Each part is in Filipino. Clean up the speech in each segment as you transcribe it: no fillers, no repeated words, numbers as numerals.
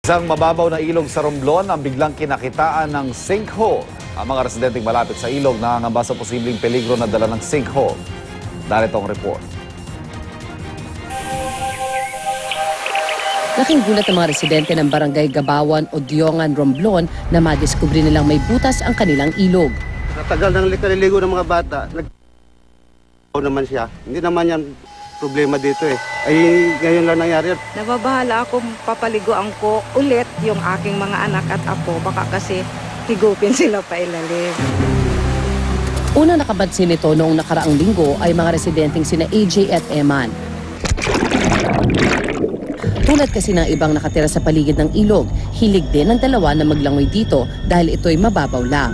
Isang mababaw na ilog sa Romblon ang biglang kinakitaan ng sinkhole. Ang mga residenteng malapit sa ilog nangangamba sa posibleng peligro na dala ng sinkhole. Narito ang report. Laking gulat ng mga residente ng barangay Gabawan o Diongan, Romblon na madiskubre nilang may butas ang kanilang ilog. Natagal nang likaliligo ng mga bata. Naman siya. Hindi naman yan problema dito eh. Ay ngayon lang nangyari. Nababahala akong papaliguan ko ulit yung aking mga anak at apo. Baka kasi higupin sila pa ilalim. Unang nakabansin nito noong nakaraang linggo ay mga residenteng sina AJ at Eman. Tulad kasi ng ibang nakatira sa paligid ng ilog, hilig din ng dalawa na maglangoy dito dahil ito'y mababaw lang.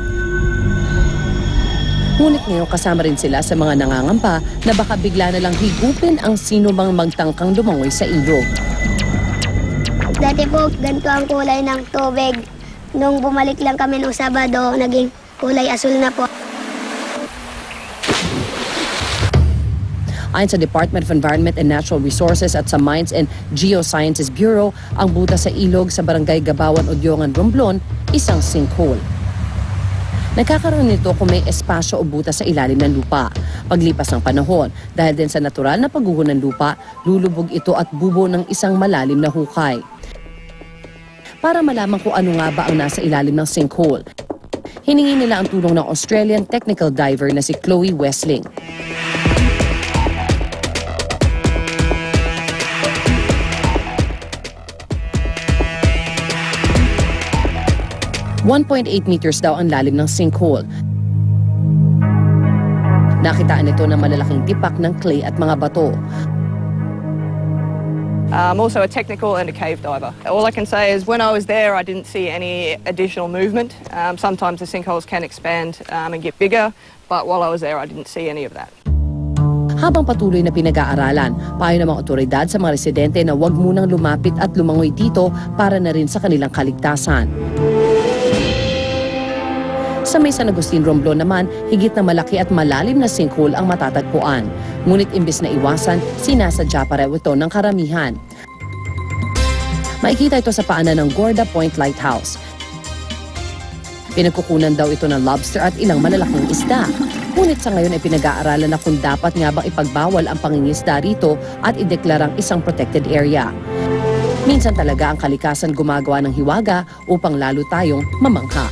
Ngunit ngayon kasama rin sila sa mga nangangamba na baka bigla na lang higupin ang sino mang magtangkang lumangoy sa ilog. Dati po, ganito ang kulay ng tubig. Nung bumalik lang kami noong Sabado, naging kulay asul na po. Ayon sa Department of Environment and Natural Resources at sa Mines and Geosciences Bureau, ang butas sa ilog sa barangay Gabawan o Diongan, Romblon, isang sinkhole. Nagkakaroon nito kung may espasyo o butas sa ilalim ng lupa. Paglipas ng panahon, dahil din sa natural na pagguho ng lupa, lulubog ito at bubo ng isang malalim na hukay. Para malaman kung ano nga ba ang nasa ilalim ng sinkhole, hiningi nila ang tulong ng Australian technical diver na si Chloe Wessling. .8 meters daw ang lalim ng sinkhole. Nakitaan ito ng malalaking tipak ng clay at mga bato. I'm also a technical and a cave diver. All I can say is when I was there, I didn't see any additional movement. Sometimes the sinkholes can expand and get bigger, but while I was there, I didn't see any of that. Habang patuloy na pinag-aaralan, payo ng mga otoridad sa mga residente na huwag munang lumapit at lumangoy dito para na rin sa kanilang kaligtasan. Sa may San Agustin, Romblon naman, higit na malaki at malalim na sinkhole ang matatagpuan. Ngunit imbes na iwasan, sinasadya pa raw ito ng karamihan. Makikita ito sa paanan ng Gorda Point Lighthouse. Pinagkukunan daw ito ng lobster at ilang malalaking isda. Ngunit sa ngayon ay pinag-aaralan na kung dapat nga bang ipagbawal ang pangingisda rito at ideklarang isang protected area. Minsan talaga ang kalikasan gumagawa ng hiwaga upang lalo tayong mamangha.